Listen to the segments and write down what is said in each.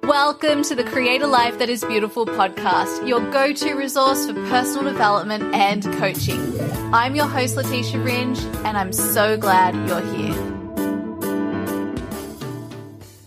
Welcome to the Create a Life That Is Beautiful podcast, your go-to resource for personal development and coaching. I'm your host, Letitia Ringe, and I'm so glad you're here.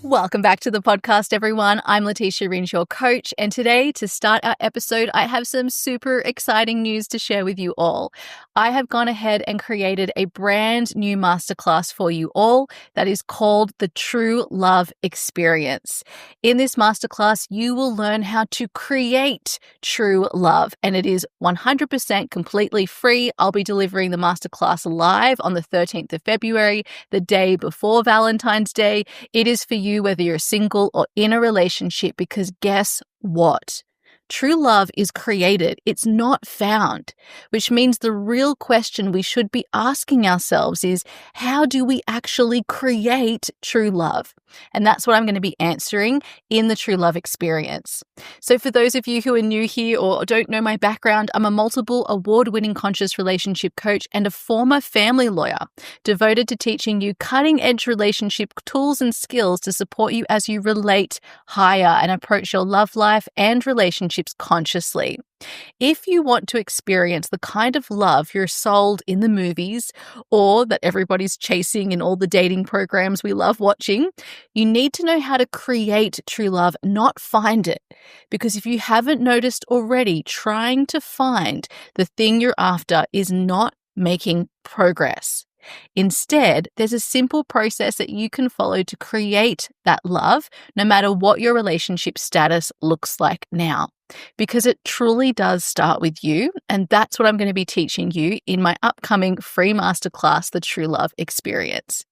Welcome back to the podcast, everyone. I'm Letitia Ringe, your coach, and today, to start our episode, I have some super exciting news to share with you all. I have gone ahead and created a brand new masterclass for you all that is called the True Love Experience. In this masterclass, you will learn how to create true love, and it is 100% completely free. I'll be delivering the masterclass live on the 13th of February, the day before Valentine's Day. It is for you whether you're single or in a relationship, because guess what? True love is created. It's not found, which means the real question we should be asking ourselves is, how do we actually create true love? And that's what I'm going to be answering in the True Love Experience. So for those of you who are new here or don't know my background, I'm a multiple award-winning conscious relationship coach and a former family lawyer devoted to teaching you cutting-edge relationship tools and skills to support you as you relate higher and approach your love life and relationships consciously. If you want to experience the kind of love you're sold in the movies or that everybody's chasing in all the dating programs we love watching, you need to know how to create true love, not find it. Because if you haven't noticed already, trying to find the thing you're after is not making progress. Instead, there's a simple process that you can follow to create that love, no matter what your relationship status looks like now. Because it truly does start with you, and that's what I'm going to be teaching you in my upcoming free masterclass, The True Love Experience.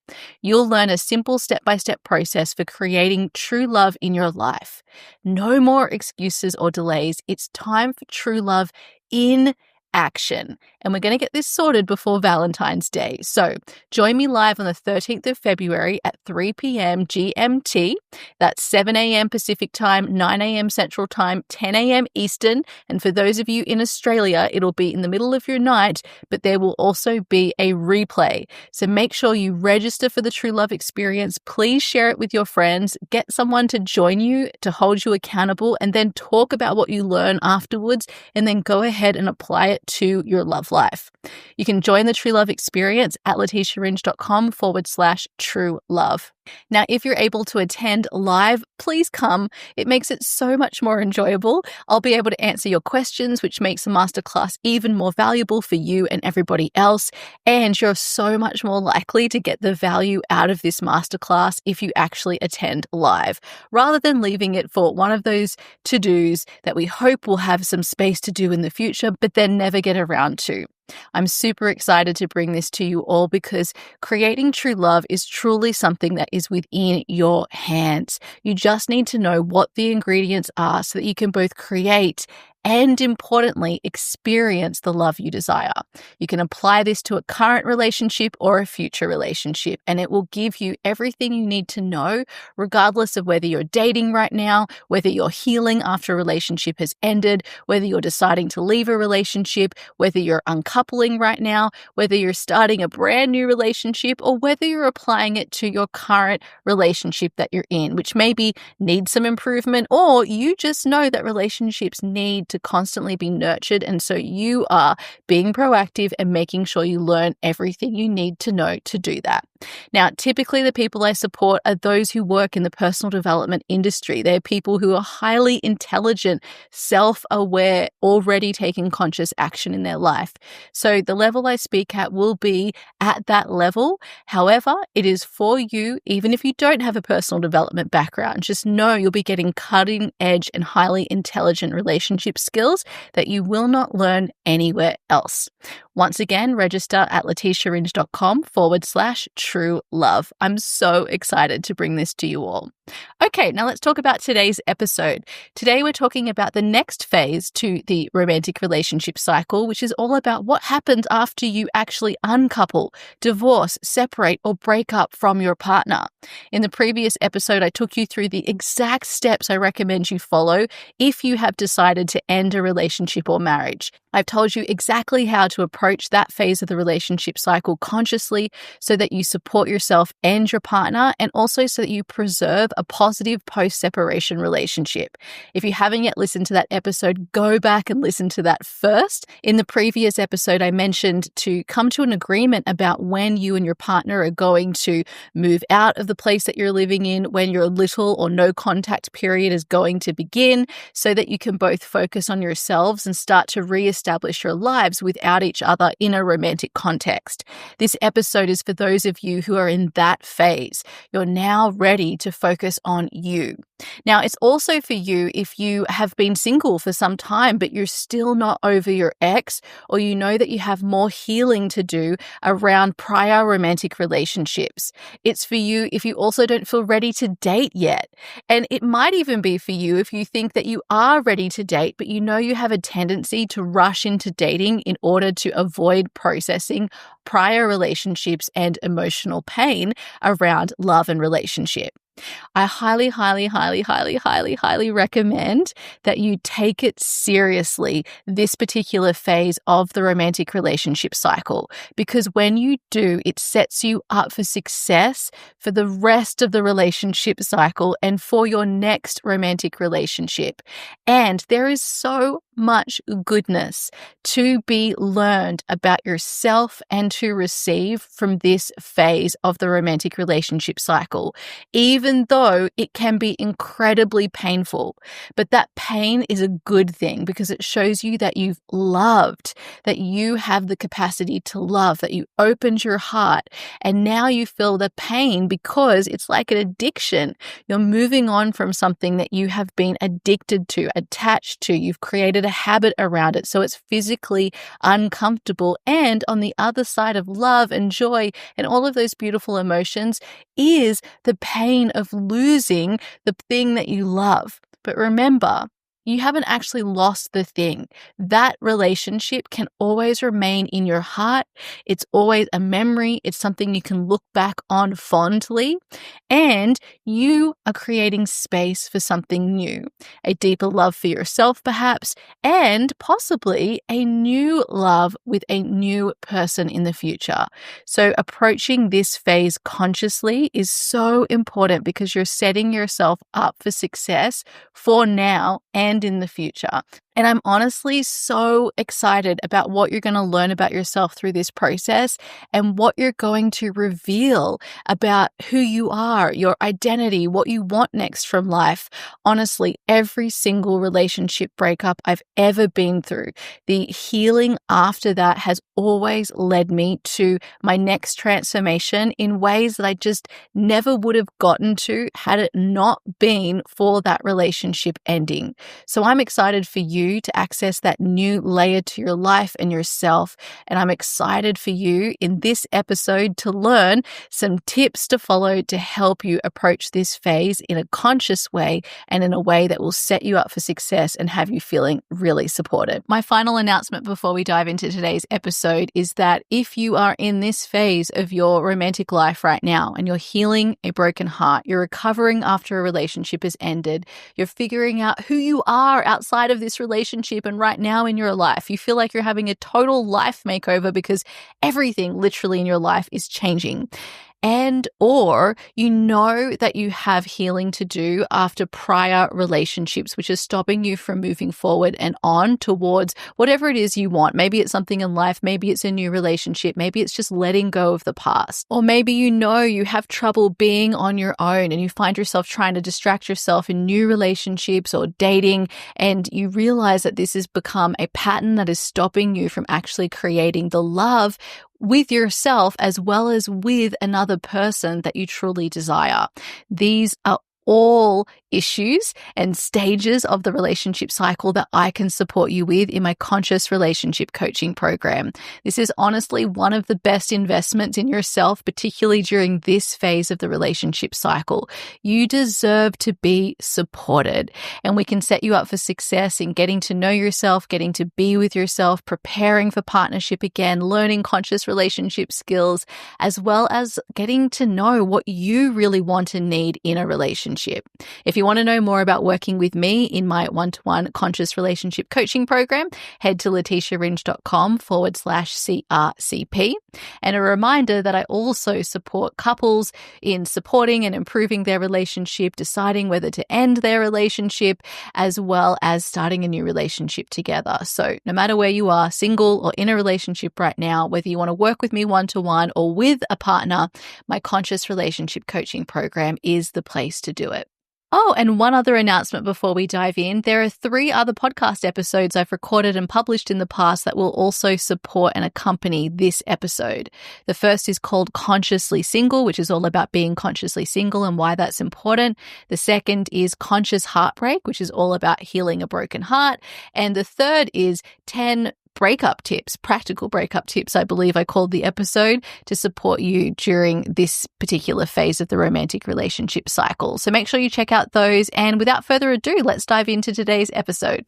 You'll learn a simple step-by-step process for creating true love in your life. No more excuses or delays. It's time for true love in action. And we're going to get this sorted before Valentine's Day. So join me live on the 13th of February at 3 p.m. GMT. That's 7 a.m. Pacific time, 9 a.m. Central time, 10 a.m. Eastern. And for those of you in Australia, it'll be in the middle of your night, but there will also be a replay. So make sure you register for the True Love Experience. Please share it with your friends. Get someone to join you, to hold you accountable, and then talk about what you learn afterwards, and then go ahead and apply it to your love life. You can join the True Love Experience at letitiaringe.com/true love. Now, if you're able to attend live, please come. It makes it so much more enjoyable. I'll be able to answer your questions, which makes the masterclass even more valuable for you and everybody else. And you're so much more likely to get the value out of this masterclass if you actually attend live, rather than leaving it for one of those to-dos that we hope we'll have some space to do in the future, but then never get around to. I'm super excited to bring this to you all because creating true love is truly something that is within your hands. You just need to know what the ingredients are so that you can both create and, importantly, experience the love you desire. You can apply this to a current relationship or a future relationship, and it will give you everything you need to know, regardless of whether you're dating right now, whether you're healing after a relationship has ended, whether you're deciding to leave a relationship, whether you're uncoupling right now, whether you're starting a brand new relationship, or whether you're applying it to your current relationship that you're in, which maybe needs some improvement, or you just know that relationships need to constantly be nurtured, and so you are being proactive and making sure you learn everything you need to know to do that. Now, typically the people I support are those who work in the personal development industry. They're people who are highly intelligent, self-aware, already taking conscious action in their life. So the level I speak at will be at that level. However, it is for you, even if you don't have a personal development background. Just know you'll be getting cutting edge and highly intelligent relationship skills that you will not learn anywhere else. Once again, register at letitiaringe.com/true love. I'm so excited to bring this to you all. Okay, now let's talk about today's episode. Today we're talking about the next phase to the romantic relationship cycle, which is all about what happens after you actually uncouple, divorce, separate, or break up from your partner. In the previous episode, I took you through the exact steps I recommend you follow if you have decided to end a relationship or marriage. I've told you exactly how to approach approach that phase of the relationship cycle consciously so that you support yourself and your partner, and also so that you preserve a positive post-separation relationship. If you haven't yet listened to that episode, go back and listen to that first. In the previous episode, I mentioned to come to an agreement about when you and your partner are going to move out of the place that you're living in, when your little or no contact period is going to begin, so that you can both focus on yourselves and start to re-establish your lives without each other in a romantic context. This episode is for those of you who are in that phase. You're now ready to focus on you. Now, it's also for you if you have been single for some time, but you're still not over your ex, or you know that you have more healing to do around prior romantic relationships. It's for you if you also don't feel ready to date yet. And it might even be for you if you think that you are ready to date, but you know you have a tendency to rush into dating in order to avoid processing prior relationships and emotional pain around love and relationship. I highly recommend that you take it seriously, this particular phase of the romantic relationship cycle, because when you do, it sets you up for success for the rest of the relationship cycle and for your next romantic relationship. And there is so much goodness to be learned about yourself and to receive from this phase of the romantic relationship cycle, even though it can be incredibly painful. But that pain is a good thing because it shows you that you've loved, that you have the capacity to love, that you opened your heart, and now you feel the pain because it's like an addiction. You're moving on from something that you have been addicted to, attached to. You've created a habit around it, so it's physically uncomfortable. And on the other side of love and joy and all of those beautiful emotions is the pain of losing the thing that you love. But remember, you haven't actually lost the thing. That relationship can always remain in your heart. It's always a memory. It's something you can look back on fondly. And you are creating space for something new, a deeper love for yourself perhaps, and possibly a new love with a new person in the future. So approaching this phase consciously is so important because you're setting yourself up for success for now and in the future. And I'm honestly so excited about what you're going to learn about yourself through this process and what you're going to reveal about who you are, your identity, what you want next from life. Honestly, every single relationship breakup I've ever been through, the healing after that has always led me to my next transformation in ways that I just never would have gotten to had it not been for that relationship ending. So I'm excited for you to access that new layer to your life and yourself. And I'm excited for you in this episode to learn some tips to follow to help you approach this phase in a conscious way and in a way that will set you up for success and have you feeling really supported. My final announcement before we dive into today's episode is that if you are in this phase of your romantic life right now and you're healing a broken heart, you're recovering after a relationship has ended, you're figuring out who you are outside of this relationship and right now in your life, you feel like you're having a total life makeover because everything literally in your life is changing. And or you know that you have healing to do after prior relationships, which is stopping you from moving forward and on towards whatever it is you want. Maybe it's something in life, maybe it's a new relationship, maybe it's just letting go of the past. Or maybe you know you have trouble being on your own and you find yourself trying to distract yourself in new relationships or dating, and you realize that this has become a pattern that is stopping you from actually creating the love with yourself as well as with another person that you truly desire. These are all issues and stages of the relationship cycle that I can support you with in my conscious relationship coaching program. This is honestly one of the best investments in yourself, particularly during this phase of the relationship cycle. You deserve to be supported, and we can set you up for success in getting to know yourself, getting to be with yourself, preparing for partnership again, learning conscious relationship skills, as well as getting to know what you really want and need in a relationship. relationship. If you want to know more about working with me in my one-to-one conscious relationship coaching program, head to letitiaringe.com/CRCP. And a reminder that I also support couples in supporting and improving their relationship, deciding whether to end their relationship, as well as starting a new relationship together. So no matter where you are, single or in a relationship right now, whether you want to work with me one-to-one or with a partner, my conscious relationship coaching program is the place to do it. Oh, and one other announcement before we dive in. There are 3 other podcast episodes I've recorded and published in the past that will also support and accompany this episode. The first is called Consciously Single, which is all about being consciously single and why that's important. The second is Conscious Heartbreak, which is all about healing a broken heart. And the third is 10 breakup tips, practical breakup tips, I believe I called the episode, to support you during this particular phase of the romantic relationship cycle. So make sure you check out those. And without further ado, let's dive into today's episode.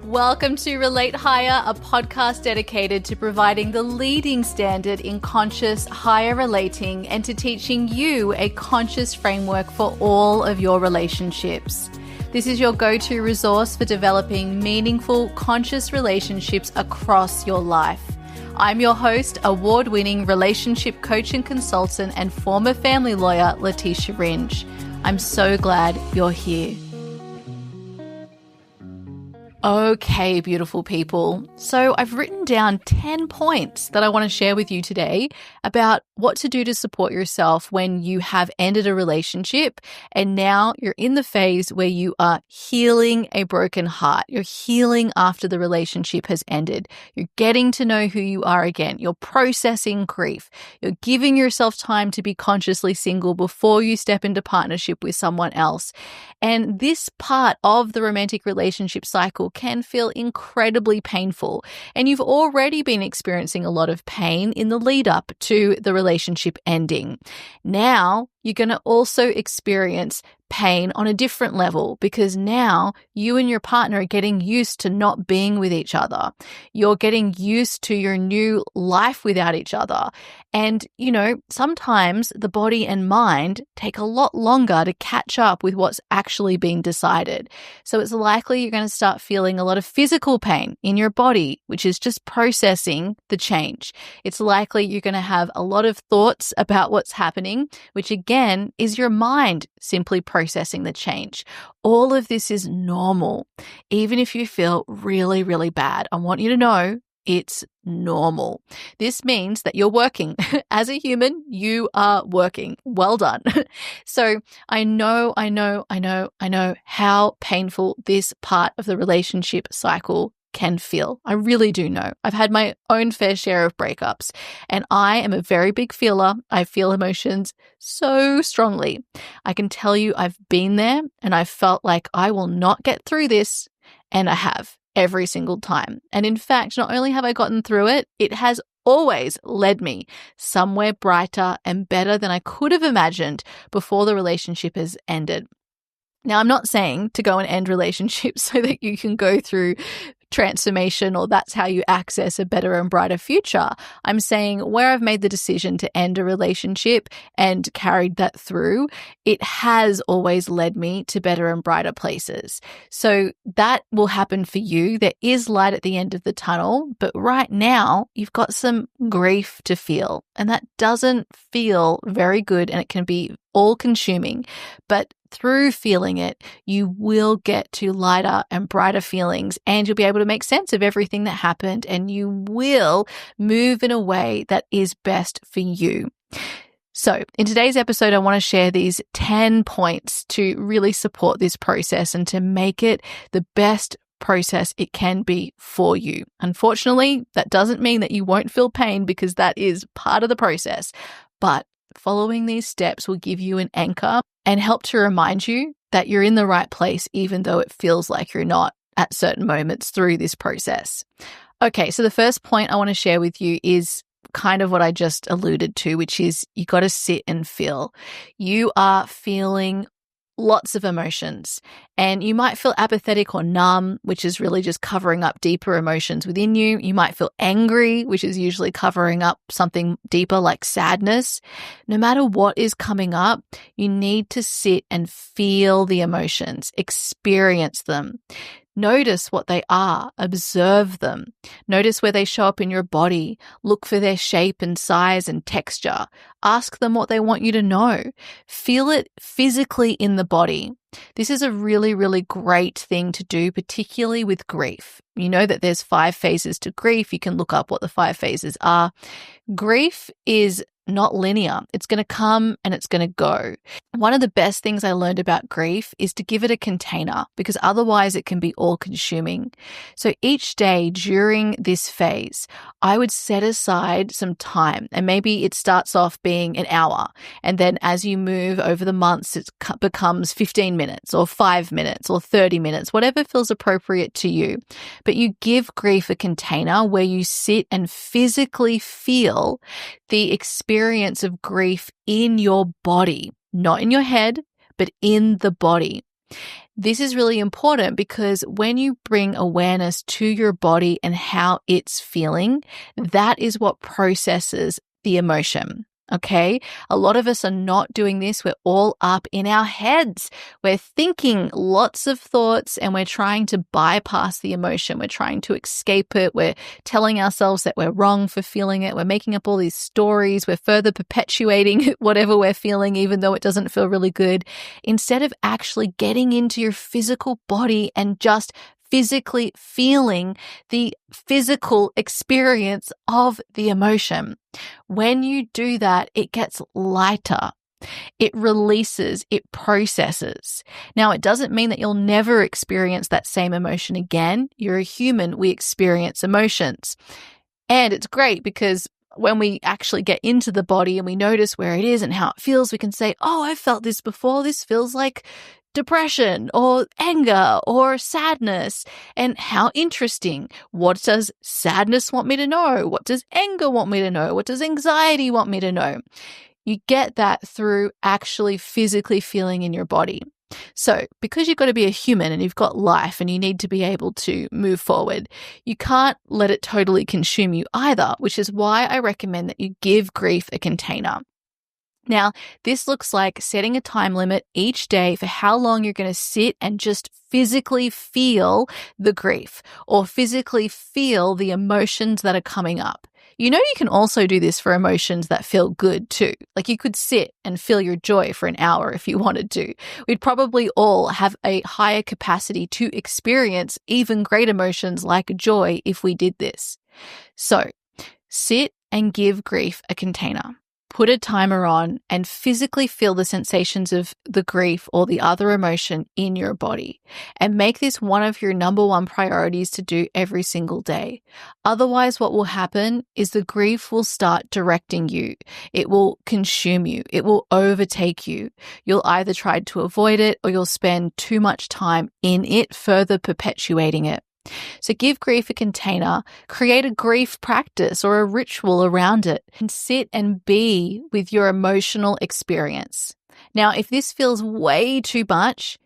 Welcome to Relate Higher, a podcast dedicated to providing the leading standard in conscious higher relating and to teaching you a conscious framework for all of your relationships. This is your go-to resource for developing meaningful, conscious relationships across your life. I'm your host, award-winning relationship coach and consultant and former family lawyer, Letitia Ringe. I'm so glad you're here. Okay, beautiful people. So I've written down 10 points that I want to share with you today about what to do to support yourself when you have ended a relationship and now you're in the phase where you are healing a broken heart. You're healing after the relationship has ended. You're getting to know who you are again. You're processing grief. You're giving yourself time to be consciously single before you step into partnership with someone else. And this part of the romantic relationship cycle can feel incredibly painful. And you've already been experiencing a lot of pain in the lead up to the relationship ending. Now, you're going to also experience pain on a different level because now you and your partner are getting used to not being with each other. You're getting used to your new life without each other. And, sometimes the body and mind take a lot longer to catch up with what's actually being decided. So it's likely you're going to start feeling a lot of physical pain in your body, which is just processing the change. It's likely you're going to have a lot of thoughts about what's happening, which again is your mind simply processing the change. All of this is normal. Even if you feel really, really bad, I want you to know it's normal. This means that you're working. As a human, you are working. Well done. So I know how painful this part of the relationship cycle can feel. I really do know. I've had my own fair share of breakups, and I am a very big feeler. I feel emotions so strongly. I can tell you I've been there and I felt like I will not get through this, and I have every single time. And in fact, not only have I gotten through it, it has always led me somewhere brighter and better than I could have imagined before the relationship has ended. Now, I'm not saying to go and end relationships so that you can go through transformation or that's how you access a better and brighter future. I'm saying where I've made the decision to end a relationship and carried that through, it has always led me to better and brighter places. So that will happen for you. There is light at the end of the tunnel, but right now you've got some grief to feel, and that doesn't feel very good and it can be all-consuming. But through feeling it, you will get to lighter and brighter feelings and you'll be able to make sense of everything that happened and you will move in a way that is best for you. So in today's episode, I want to share these 10 points to really support this process and to make it the best process it can be for you. Unfortunately, that doesn't mean that you won't feel pain because that is part of the process, but following these steps will give you an anchor and help to remind you that you're in the right place, even though it feels like you're not at certain moments through this process. Okay, so the first point I want to share with you is kind of what I just alluded to, which is you got to sit and feel. You are feeling lots of emotions, and you might feel apathetic or numb, which is really just covering up deeper emotions within you. You might feel angry, which is usually covering up something deeper like sadness. No matter what is coming up, you need to sit and feel the emotions, experience them. Notice what they are, observe them. Notice where they show up in your body. Look for their shape and size and texture. Ask them what they want you to know. Feel it physically in the body. This is a really, really great thing to do, particularly with grief. You know that there's 5 phases to grief. You can look up what the 5 phases are. Grief is not linear. It's going to come and it's going to go. One of the best things I learned about grief is to give it a container, because otherwise it can be all-consuming. So each day during this phase, I would set aside some time, and maybe it starts off being an hour, and then as you move over the months, it becomes 15 minutes or 5 minutes or 30 minutes, whatever feels appropriate to you. But you give grief a container where you sit and physically feel the experience of grief in your body, not in your head, but in the body. This is really important because when you bring awareness to your body and how it's feeling, that is what processes the emotion. Okay? A lot of us are not doing this. We're all up in our heads. We're thinking lots of thoughts and we're trying to bypass the emotion. We're trying to escape it. We're telling ourselves that we're wrong for feeling it. We're making up all these stories. We're further perpetuating whatever we're feeling, even though it doesn't feel really good, instead of actually getting into your physical body and just physically feeling the physical experience of the emotion. When you do that, it gets lighter. It releases, it processes. Now, it doesn't mean that you'll never experience that same emotion again. You're a human. We experience emotions. And it's great because when we actually get into the body and we notice where it is and how it feels, we can say, oh, I've felt this before. This feels like depression or anger or sadness. And how interesting. What does sadness want me to know? What does anger want me to know? What does anxiety want me to know? You get that through actually physically feeling in your body. So because you've got to be a human and you've got life and you need to be able to move forward, you can't let it totally consume you either, which is why I recommend that you give grief a container. Now, this looks like setting a time limit each day for how long you're going to sit and just physically feel the grief or physically feel the emotions that are coming up. You know, you can also do this for emotions that feel good too. Like you could sit and feel your joy for an hour if you wanted to. We'd probably all have a higher capacity to experience even great emotions like joy if we did this. So, sit and give grief a container. Put a timer on and physically feel the sensations of the grief or the other emotion in your body. And make this one of your number one priorities to do every single day. Otherwise, what will happen is the grief will start directing you. It will consume you. It will overtake you. You'll either try to avoid it or you'll spend too much time in it, further perpetuating it. So give grief a container, create a grief practice or a ritual around it, and sit and be with your emotional experience. Now, if this feels way too much,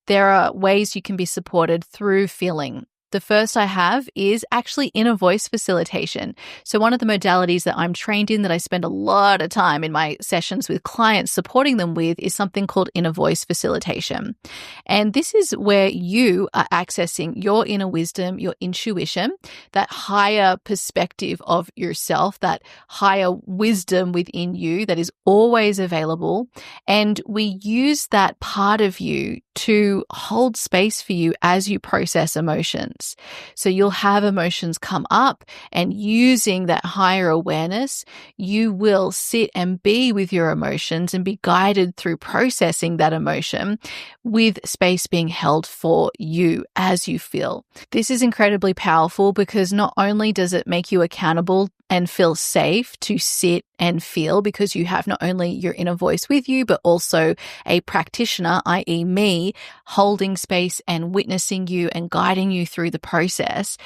there are ways you can be supported through feeling. The first I have is actually inner voice facilitation. So one of the modalities that I'm trained in that I spend a lot of time in my sessions with clients supporting them with is something called inner voice facilitation. And this is where you are accessing your inner wisdom, your intuition, that higher perspective of yourself, that higher wisdom within you that is always available. And we use that part of you to hold space for you as you process emotions. So you'll have emotions come up, and using that higher awareness, you will sit and be with your emotions and be guided through processing that emotion with space being held for you as you feel. This is incredibly powerful because not only does it make you accountable and feel safe to sit and feel because you have not only your inner voice with you, but also a practitioner, i.e. me, holding space and witnessing you and guiding you through the process,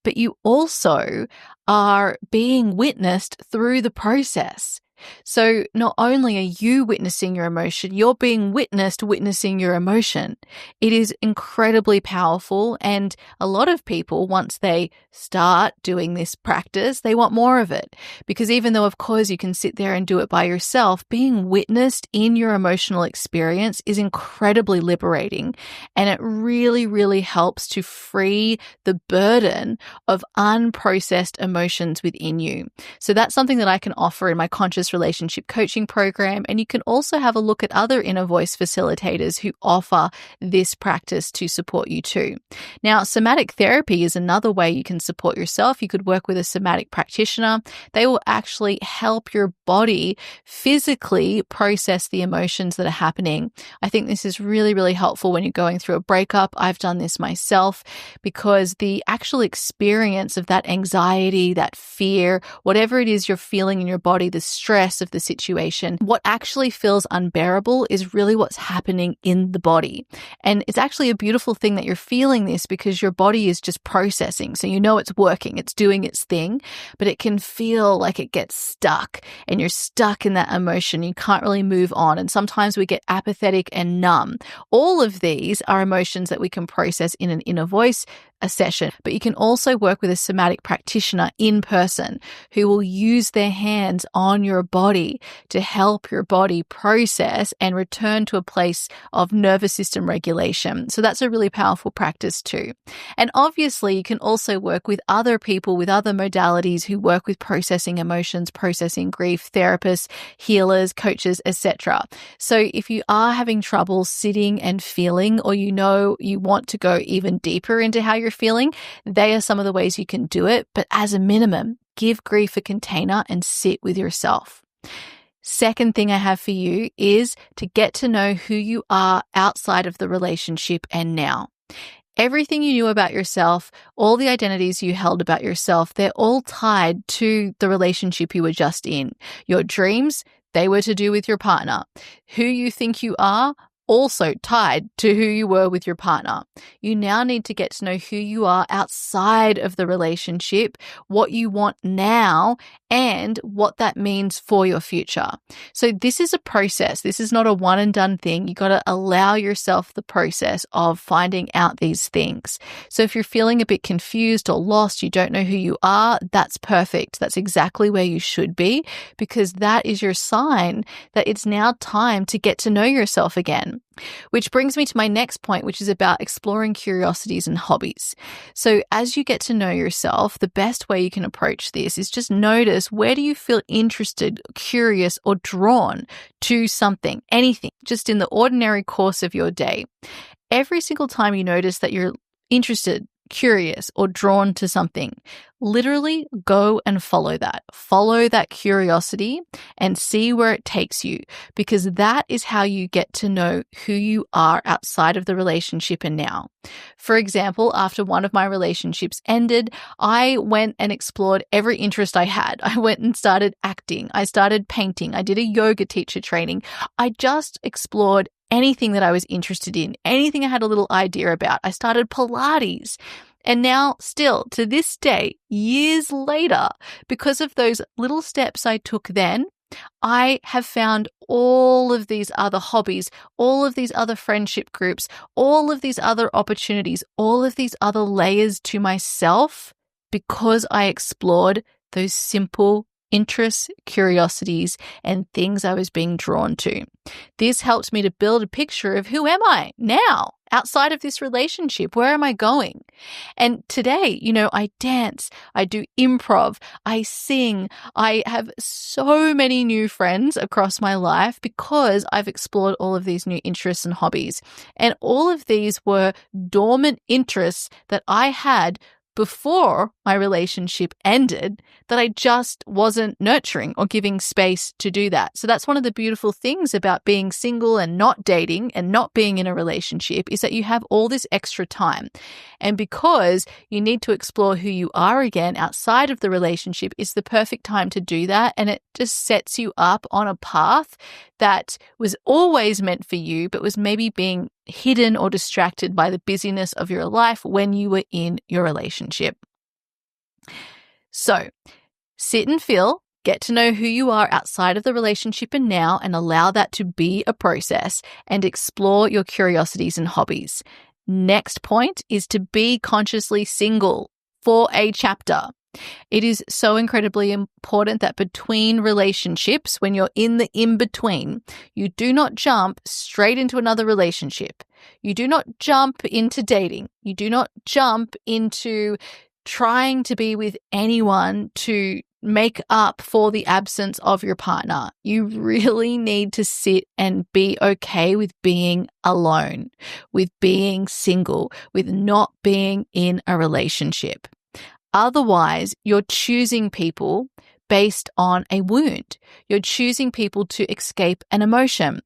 but you also are being witnessed through the process. So not only are you witnessing your emotion, you're being witnessed witnessing your emotion. It is incredibly powerful. And a lot of people, once they start doing this practice, they want more of it. Because even though, of course, you can sit there and do it by yourself, being witnessed in your emotional experience is incredibly liberating. And it really, really helps to free the burden of unprocessed emotions within you. So that's something that I can offer in my conscious relationship coaching program. And you can also have a look at other inner voice facilitators who offer this practice to support you too. Now, somatic therapy is another way you can support yourself. You could work with a somatic practitioner. They will actually help your body physically process the emotions that are happening. I think this is really, really helpful when you're going through a breakup. I've done this myself because the actual experience of that anxiety, that fear, whatever it is you're feeling in your body, the stress of the situation, what actually feels unbearable is really what's happening in the body. And it's actually a beautiful thing that you're feeling this because your body is just processing. So you know it's working, it's doing its thing, but it can feel like it gets stuck and you're stuck in that emotion. You can't really move on. And sometimes we get apathetic and numb. All of these are emotions that we can process in an inner voice a session, but you can also work with a somatic practitioner in person who will use their hands on your body to help your body process and return to a place of nervous system regulation. So that's a really powerful practice too. And obviously you can also work with other people with other modalities who work with processing emotions, processing grief, therapists, healers, coaches, etc. So if you are having trouble sitting and feeling, or you know you want to go even deeper into how you're feeling, they are some of the ways you can do it. But as a minimum, give grief a container and sit with yourself. Second thing I have for you is to get to know who you are outside of the relationship and now. Everything you knew about yourself, all the identities you held about yourself, they're all tied to the relationship you were just in. Your dreams, they were to do with your partner. Who you think you are, also tied to who you were with your partner. You now need to get to know who you are outside of the relationship, what you want now, and what that means for your future. So this is a process. This is not a one and done thing. You got to allow yourself the process of finding out these things. So if you're feeling a bit confused or lost, you don't know who you are, that's perfect. That's exactly where you should be, because that is your sign that it's now time to get to know yourself again. Which brings me to my next point, which is about exploring curiosities and hobbies. So as you get to know yourself, the best way you can approach this is just notice, where do you feel interested, curious, or drawn to something, anything, just in the ordinary course of your day. Every single time you notice that you're interested, curious, or drawn to something, literally go and follow that. Follow that curiosity and see where it takes you, because that is how you get to know who you are outside of the relationship and now. For example, after one of my relationships ended, I went and explored every interest I had. I went and started acting. I started painting. I did a yoga teacher training. I just explored anything that I was interested in, anything I had a little idea about. I started Pilates. And now still to this day, years later, because of those little steps I took then, I have found all of these other hobbies, all of these other friendship groups, all of these other opportunities, all of these other layers to myself, because I explored those simple interests, curiosities, and things I was being drawn to. This helped me to build a picture of who am I now outside of this relationship? Where am I going? And today, I dance, I do improv, I sing, I have so many new friends across my life because I've explored all of these new interests and hobbies. And all of these were dormant interests that I had before my relationship ended that I just wasn't nurturing or giving space to do that. So that's one of the beautiful things about being single and not dating and not being in a relationship, is that you have all this extra time. And because you need to explore who you are again outside of the relationship, is the perfect time to do that. And it just sets you up on a path that was always meant for you, but was maybe being hidden or distracted by the busyness of your life when you were in your relationship. So sit and feel. Get to know who you are outside of the relationship and now, and allow that to be a process, and explore your curiosities and hobbies. Next point is to be consciously single for a chapter. It is so incredibly important that between relationships, when you're in the in-between, you do not jump straight into another relationship. You do not jump into dating. You do not jump into trying to be with anyone to make up for the absence of your partner. You really need to sit and be okay with being alone, with being single, with not being in a relationship. Otherwise, you're choosing people based on a wound. You're choosing people to escape an emotion.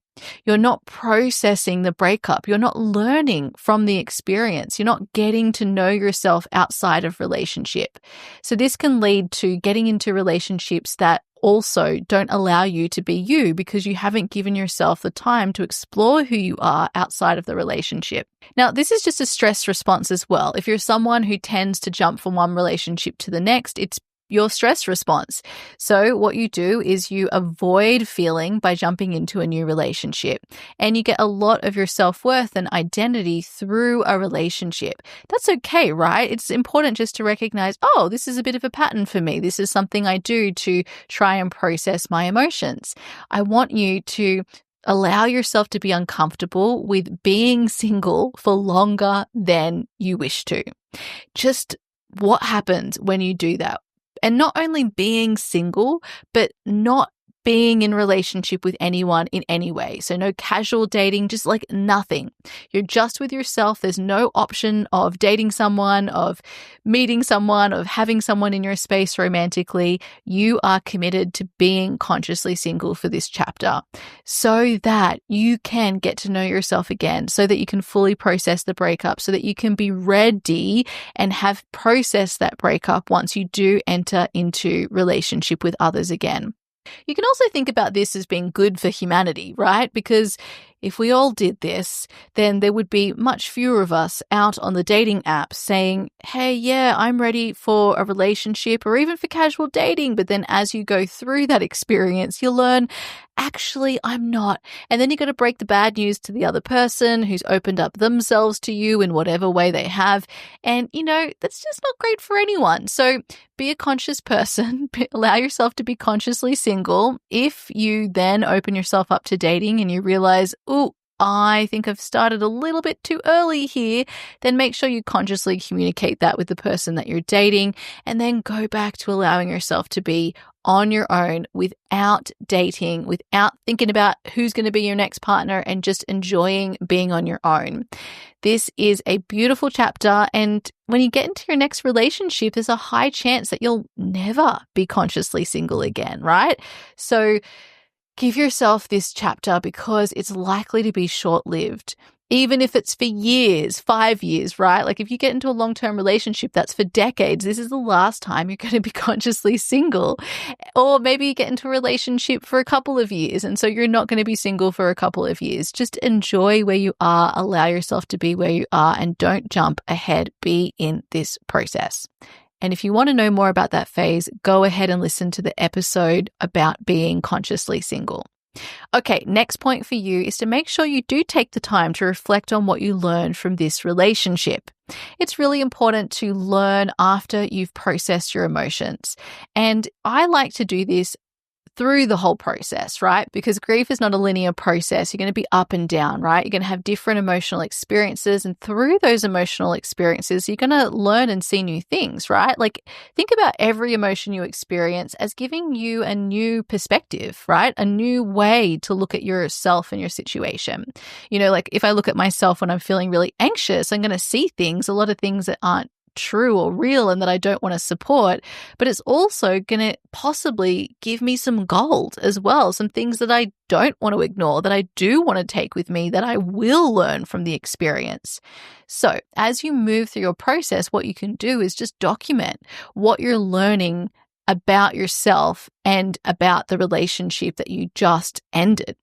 You're not processing the breakup. You're not learning from the experience. You're not getting to know yourself outside of relationship. So this can lead to getting into relationships that also don't allow you to be you, because you haven't given yourself the time to explore who you are outside of the relationship. Now, this is just a stress response as well. If you're someone who tends to jump from one relationship to the next, it's your stress response. So what you do is you avoid feeling by jumping into a new relationship, and you get a lot of your self-worth and identity through a relationship. That's okay, right? It's important just to recognize, oh, this is a bit of a pattern for me. This is something I do to try and process my emotions. I want you to allow yourself to be uncomfortable with being single for longer than you wish to. Just what happens when you do that? And not only being single, but not being in relationship with anyone in any way. So no casual dating, just like nothing. You're just with yourself. There's no option of dating someone, of meeting someone, of having someone in your space romantically. You are committed to being consciously single for this chapter so that you can get to know yourself again, so that you can fully process the breakup, so that you can be ready and have processed that breakup once you do enter into relationship with others again. You can also think about this as being good for humanity, right? Because if we all did this, then there would be much fewer of us out on the dating apps saying, hey, yeah, I'm ready for a relationship or even for casual dating. But then as you go through that experience, you learn, actually, I'm not. And then you got to break the bad news to the other person who's opened up themselves to you in whatever way they have. And, that's just not great for anyone. So be a conscious person, allow yourself to be consciously single. If you then open yourself up to dating and you realize, oh, I think I've started a little bit too early here, then make sure you consciously communicate that with the person that you're dating, and then go back to allowing yourself to be on your own without dating, without thinking about who's going to be your next partner, and just enjoying being on your own. This is a beautiful chapter, and when you get into your next relationship, there's a high chance that you'll never be consciously single again, right? So give yourself this chapter because it's likely to be short-lived. Even if it's for years, 5 years, right? Like if you get into a long-term relationship that's for decades, this is the last time you're going to be consciously single. Or maybe you get into a relationship for a couple of years, and so you're not going to be single for a couple of years. Just enjoy where you are, allow yourself to be where you are, and don't jump ahead. Be in this process. And if you want to know more about that phase, go ahead and listen to the episode about being consciously single. Okay, next point for you is to make sure you do take the time to reflect on what you learned from this relationship. It's really important to learn after you've processed your emotions. And I like to do this through the whole process, right? Because grief is not a linear process. You're going to be up and down, right? You're going to have different emotional experiences. And through those emotional experiences, you're going to learn and see new things, right? Like think about every emotion you experience as giving you a new perspective, right? A new way to look at yourself and your situation. Like if I look at myself when I'm feeling really anxious, I'm going to see things, a lot of things that aren't true or real and that I don't want to support, but it's also going to possibly give me some gold as well, some things that I don't want to ignore, that I do want to take with me, that I will learn from the experience. So as you move through your process, what you can do is just document what you're learning about yourself and about the relationship that you just ended.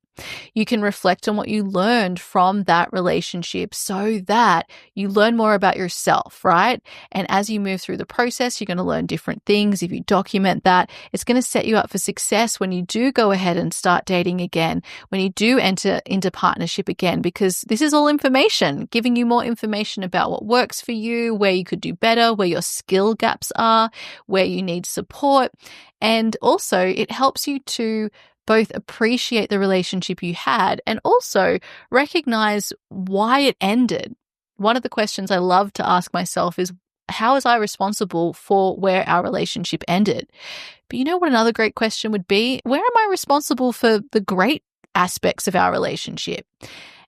You can reflect on what you learned from that relationship so that you learn more about yourself, right? And as you move through the process, you're going to learn different things. If you document that, it's going to set you up for success when you do go ahead and start dating again, when you do enter into partnership again, because this is all information, giving you more information about what works for you, where you could do better, where your skill gaps are, where you need support. And also it helps you to both appreciate the relationship you had and also recognize why it ended. One of the questions I love to ask myself is, how was I responsible for where our relationship ended? But you know what another great question would be? Where am I responsible for the great aspects of our relationship?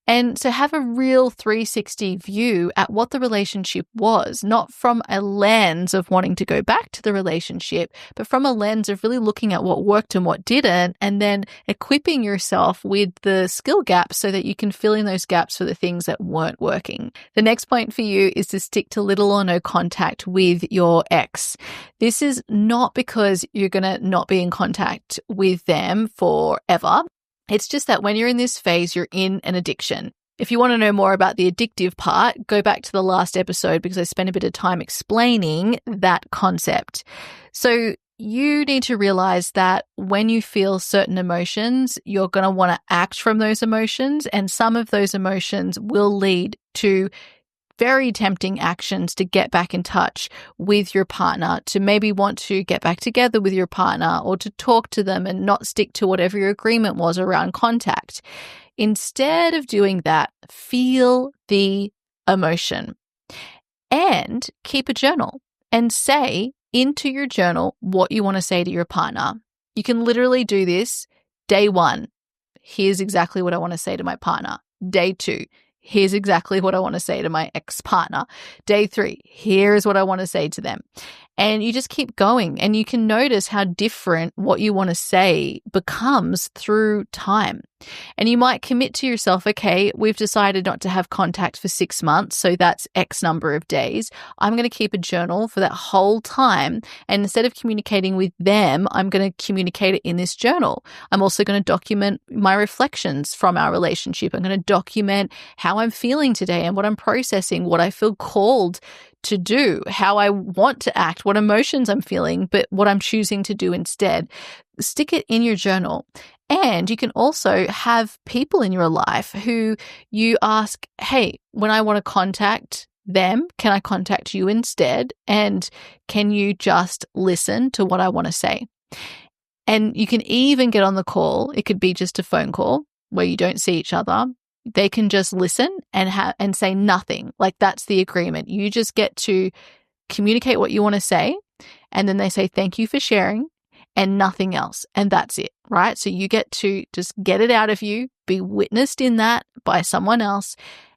And so have a real 360 view at what the relationship was, not from a lens of wanting to go back to the relationship, but from a lens of really looking at what worked and what didn't, and then equipping yourself with the skill gaps so that you can fill in those gaps for the things that weren't working. The next point for you is to stick to little or no contact with your ex. This is not because you're going to not be in contact with them forever. It's just that when you're in this phase, you're in an addiction. If you want to know more about the addictive part, go back to the last episode because I spent a bit of time explaining that concept. So you need to realize that when you feel certain emotions, you're going to want to act from those emotions, and some of those emotions will lead to very tempting actions to get back in touch with your partner, to maybe want to get back together with your partner or to talk to them and not stick to whatever your agreement was around contact. Instead of doing that, feel the emotion and keep a journal and say into your journal what you want to say to your partner. You can literally do this. Day 1, here's exactly what I want to say to my partner. Day 2, here's exactly what I want to say to my ex-partner. Day 3, here's what I want to say to them. And you just keep going, and you can notice how different what you want to say becomes through time. And you might commit to yourself, okay, we've decided not to have contact for 6 months, so that's X number of days. I'm going to keep a journal for that whole time. And instead of communicating with them, I'm going to communicate it in this journal. I'm also going to document my reflections from our relationship. I'm going to document how I'm feeling today and what I'm processing, what I feel called to do, how I want to act, what emotions I'm feeling, but what I'm choosing to do instead. Stick it in your journal. And you can also have people in your life who you ask, hey, when I want to contact them, can I contact you instead? And can you just listen to what I want to say? And you can even get on the call. It could be just a phone call where you don't see each other. They can just listen and say nothing. Like, that's the agreement. You just get to communicate what you want to say, and then they say thank you for sharing and nothing else. And that's it, right? So you get to just get it out of you, be witnessed in that by someone else,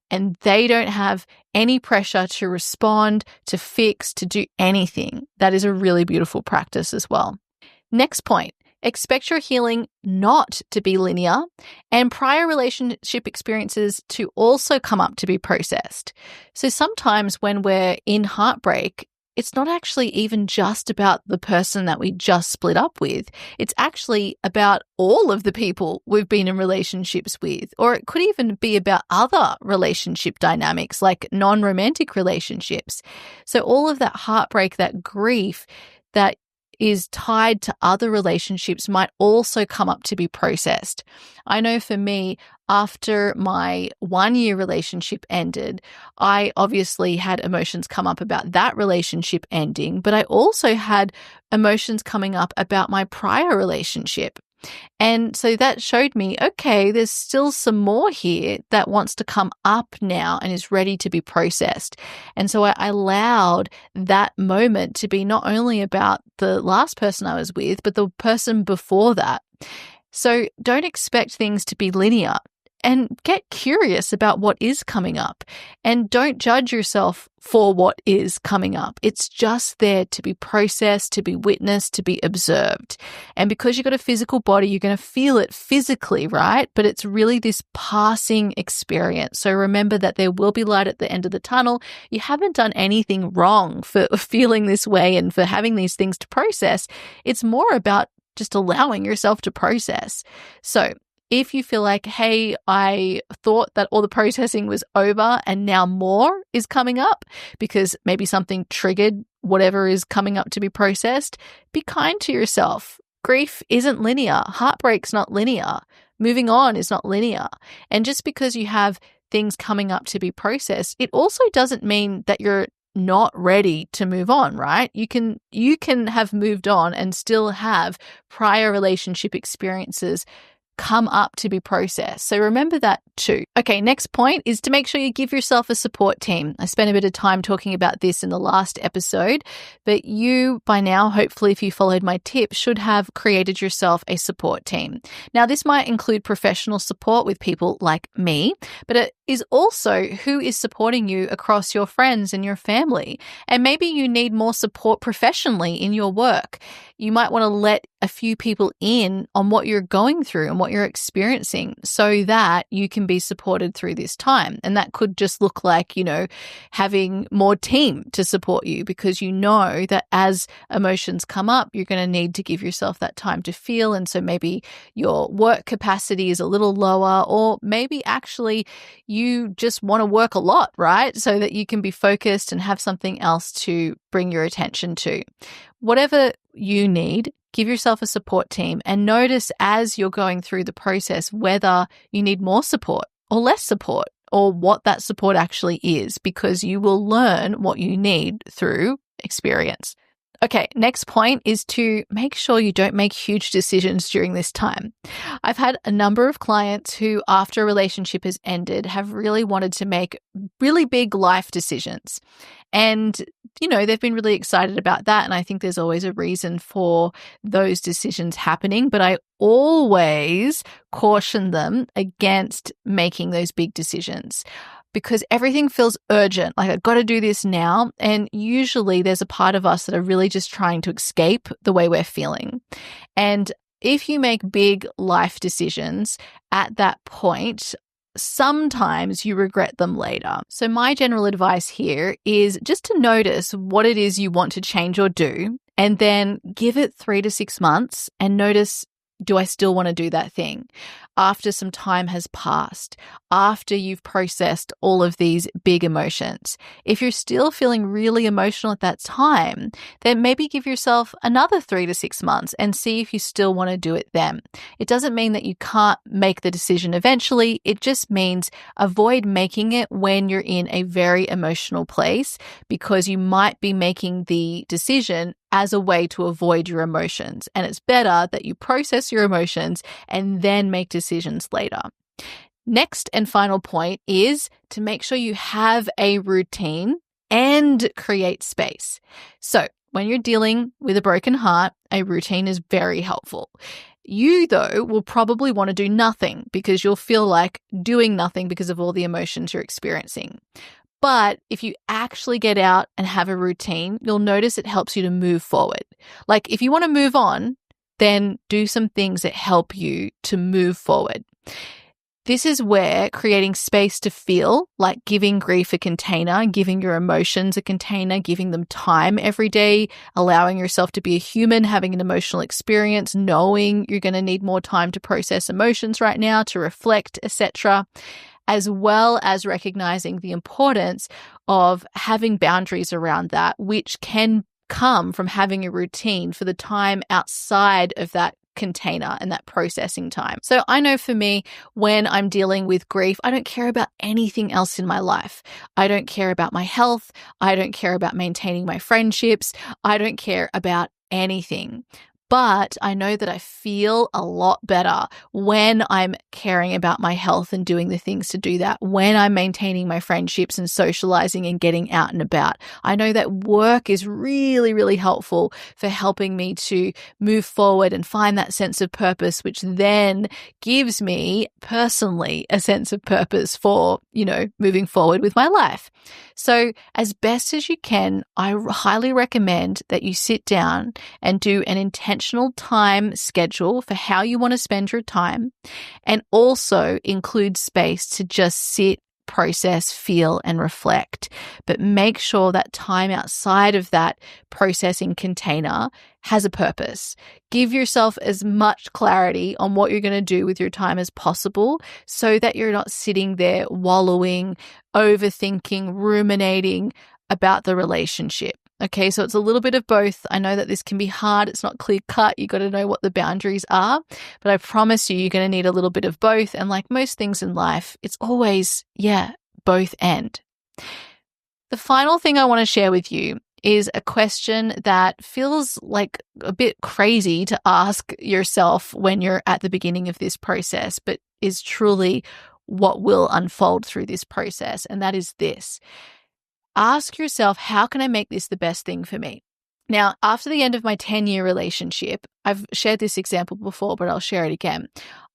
and they don't have any pressure to respond, to fix, to do anything. That is a really beautiful practice as well. Next point. Expect your healing not to be linear and prior relationship experiences to also come up to be processed. So sometimes when we're in heartbreak, it's not actually even just about the person that we just split up with. It's actually about all of the people we've been in relationships with, or it could even be about other relationship dynamics like non-romantic relationships. So all of that heartbreak, that grief that is tied to other relationships might also come up to be processed. I know for me, after my 1-year relationship ended, I obviously had emotions come up about that relationship ending, but I also had emotions coming up about my prior relationship. And so that showed me, okay, there's still some more here that wants to come up now and is ready to be processed. And so I allowed that moment to be not only about the last person I was with, but the person before that. So don't expect things to be linear. And get curious about what is coming up, and don't judge yourself for what is coming up. It's just there to be processed, to be witnessed, to be observed. And because you've got a physical body, you're going to feel it physically, right? But it's really this passing experience. So remember that there will be light at the end of the tunnel. You haven't done anything wrong for feeling this way and for having these things to process. It's more about just allowing yourself to process. So If you feel like, hey, I thought that all the processing was over and now more is coming up because maybe something triggered whatever is coming up to be processed, be kind to yourself. Grief isn't linear. Heartbreak's not linear. Moving on is not linear. And just because you have things coming up to be processed, it also doesn't mean that you're not ready to move on, right? You can have moved on and still have prior relationship experiences come up to be processed. So remember that too. Okay, next point is to make sure you give yourself a support team. I spent a bit of time talking about this in the last episode, but you by now, hopefully if you followed my tips, should have created yourself a support team. Now, this might include professional support with people like me, but it is also who is supporting you across your friends and your family. And maybe you need more support professionally in your work. You might want to let a few people in on what you're going through and what you're experiencing so that you can be supported through this time. And that could just look like, having more team to support you, because you know that as emotions come up, you're going to need to give yourself that time to feel. And so maybe your work capacity is a little lower, or maybe actually you just want to work a lot, right? So that you can be focused and have something else to bring your attention to. Whatever you need, give yourself a support team and notice as you're going through the process whether you need more support or less support, or what that support actually is, because you will learn what you need through experience. Okay, next point is to make sure you don't make huge decisions during this time. I've had a number of clients who, after a relationship has ended, have really wanted to make really big life decisions. And, they've been really excited about that. And I think there's always a reason for those decisions happening. But I always caution them against making those big decisions, because everything feels urgent. Like, I've got to do this now. And usually there's a part of us that are really just trying to escape the way we're feeling. And if you make big life decisions at that point, sometimes you regret them later. So my general advice here is just to notice what it is you want to change or do, and then give it 3 to 6 months and notice, do I still want to do that thing? After some time has passed, after you've processed all of these big emotions. If you're still feeling really emotional at that time, then maybe give yourself another 3 to 6 months and see if you still want to do it then. It doesn't mean that you can't make the decision eventually. It just means avoid making it when you're in a very emotional place, because you might be making the decision as a way to avoid your emotions. And it's better that you process your emotions and then make decisions later. Next and final point is to make sure you have a routine and create space. So when you're dealing with a broken heart, a routine is very helpful. You, though, will probably want to do nothing because you'll feel like doing nothing because of all the emotions you're experiencing. But if you actually get out and have a routine, you'll notice it helps you to move forward. Like, if you want to move on, then do some things that help you to move forward. This is where creating space to feel, like giving grief a container, giving your emotions a container, giving them time every day, allowing yourself to be a human, having an emotional experience, knowing you're going to need more time to process emotions right now, to reflect, etc., as well as recognizing the importance of having boundaries around that, which can come from having a routine for the time outside of that container and that processing time. So I know for me, when I'm dealing with grief, I don't care about anything else in my life. I don't care about my health. I don't care about maintaining my friendships. I don't care about anything. But I know that I feel a lot better when I'm caring about my health and doing the things to do that, when I'm maintaining my friendships and socializing and getting out and about. I know that work is really, really helpful for helping me to move forward and find that sense of purpose, which then gives me personally a sense of purpose for, moving forward with my life. So as best as you can, I highly recommend that you sit down and do an intentional time schedule for how you want to spend your time, and also include space to just sit, process, feel, and reflect. But make sure that time outside of that processing container has a purpose. Give yourself as much clarity on what you're going to do with your time as possible so that you're not sitting there wallowing, overthinking, ruminating about the relationship. Okay, so it's a little bit of both. I know that this can be hard. It's not clear cut. You got to know what the boundaries are. But I promise you're going to need a little bit of both. And like most things in life, it's always, both and. The final thing I want to share with you is a question that feels like a bit crazy to ask yourself when you're at the beginning of this process, but is truly what will unfold through this process. And that is this. Ask yourself, how can I make this the best thing for me? Now, after the end of my 10-year relationship, I've shared this example before, but I'll share it again.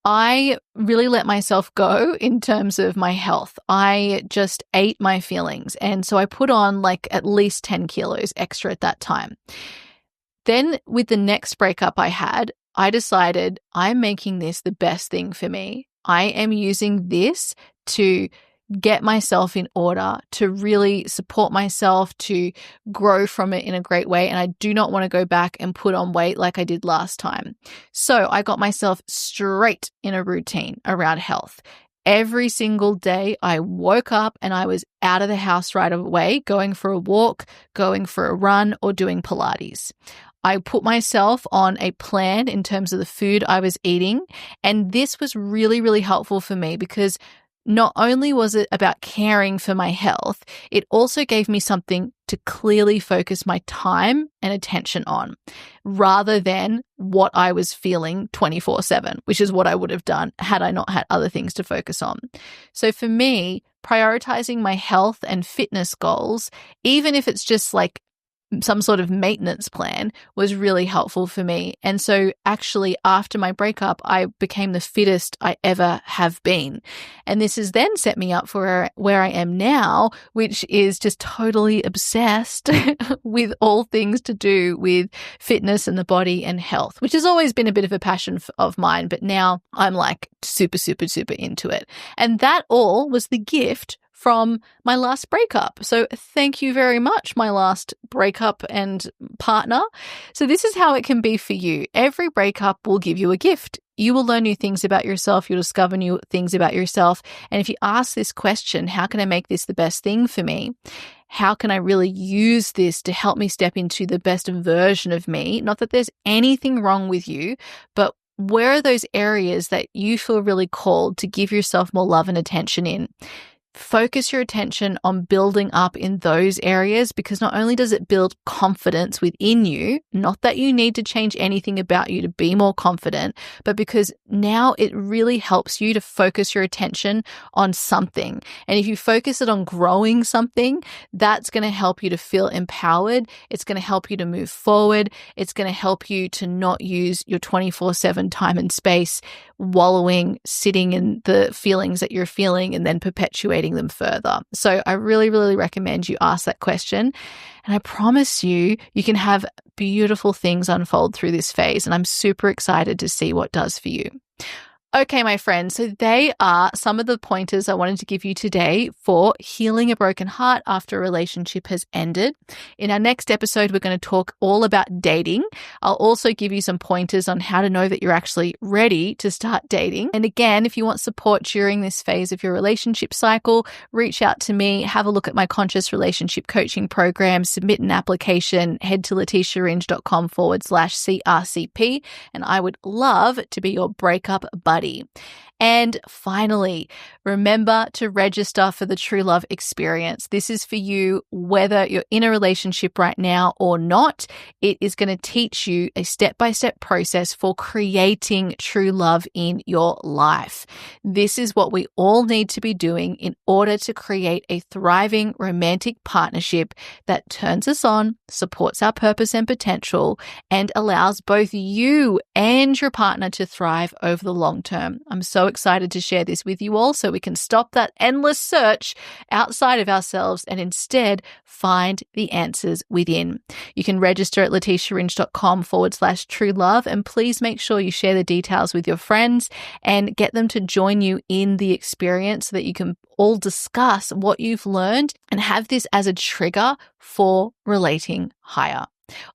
I really let myself go in terms of my health. I just ate my feelings. And so I put on like at least 10 kilos extra at that time. Then with the next breakup I had, I decided I'm making this the best thing for me. I am using this to get myself in order, to really support myself, to grow from it in a great way. And I do not want to go back and put on weight like I did last time. So I got myself straight in a routine around health. Every single day I woke up and I was out of the house right away, going for a walk, going for a run, or doing Pilates. I put myself on a plan in terms of the food I was eating. And this was really, really helpful for me because not only was it about caring for my health, it also gave me something to clearly focus my time and attention on rather than what I was feeling 24/7, which is what I would have done had I not had other things to focus on. So for me, prioritizing my health and fitness goals, even if it's just like some sort of maintenance plan, was really helpful for me. And so actually after my breakup, I became the fittest I ever have been. And this has then set me up for where I am now, which is just totally obsessed with all things to do with fitness and the body and health, which has always been a bit of a passion of mine. But now I'm like super, super, super into it. And that all was the gift from my last breakup. So thank you very much, my last breakup and partner. So this is how it can be for you. Every breakup will give you a gift. You will learn new things about yourself. You'll discover new things about yourself. And if you ask this question, how can I make this the best thing for me? How can I really use this to help me step into the best version of me? Not that there's anything wrong with you, but where are those areas that you feel really called to give yourself more love and attention in? Focus your attention on building up in those areas, because not only does it build confidence within you, not that you need to change anything about you to be more confident, but because now it really helps you to focus your attention on something. And if you focus it on growing something, that's going to help you to feel empowered. It's going to help you to move forward. It's going to help you to not use your 24/7 time and space wallowing, sitting in the feelings that you're feeling and then perpetuating them further. So I really, really recommend you ask that question. And I promise you, you can have beautiful things unfold through this phase. And I'm super excited to see what does for you. Okay, my friends, so they are some of the pointers I wanted to give you today for healing a broken heart after a relationship has ended. In our next episode, we're going to talk all about dating. I'll also give you some pointers on how to know that you're actually ready to start dating. And again, if you want support during this phase of your relationship cycle, reach out to me, have a look at my conscious relationship coaching program, submit an application, head to letitiaringe.com/CRCP, and I would love to be your breakup buddy. And finally, remember to register for the True Love Experience. This is for you whether you're in a relationship right now or not. It is going to teach you a step-by-step process for creating true love in your life. This is what we all need to be doing in order to create a thriving romantic partnership that turns us on, supports our purpose and potential, and allows both you and your partner to thrive over the long term. I'm so excited to share this with you all so we can stop that endless search outside of ourselves and instead find the answers within. You can register at letitiaringe.com/true love, and please make sure you share the details with your friends and get them to join you in the experience so that you can all discuss what you've learned and have this as a trigger for relating higher.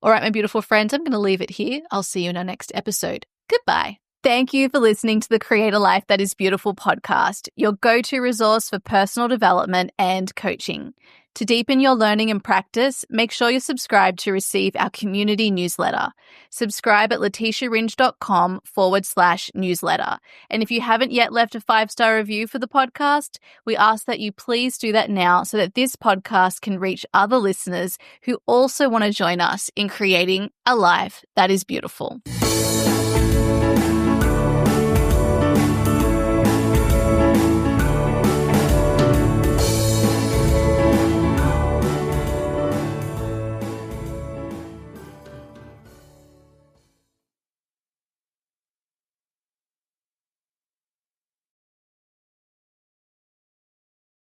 All right, my beautiful friends, I'm going to leave it here. I'll see you in our next episode. Goodbye. Thank you for listening to the Create a Life That Is Beautiful podcast, your go-to resource for personal development and coaching. To deepen your learning and practice, make sure you're subscribed to receive our community newsletter. Subscribe at letitiaringe.com/newsletter. And if you haven't yet left a 5-star review for the podcast, we ask that you please do that now so that this podcast can reach other listeners who also want to join us in creating a life that is beautiful.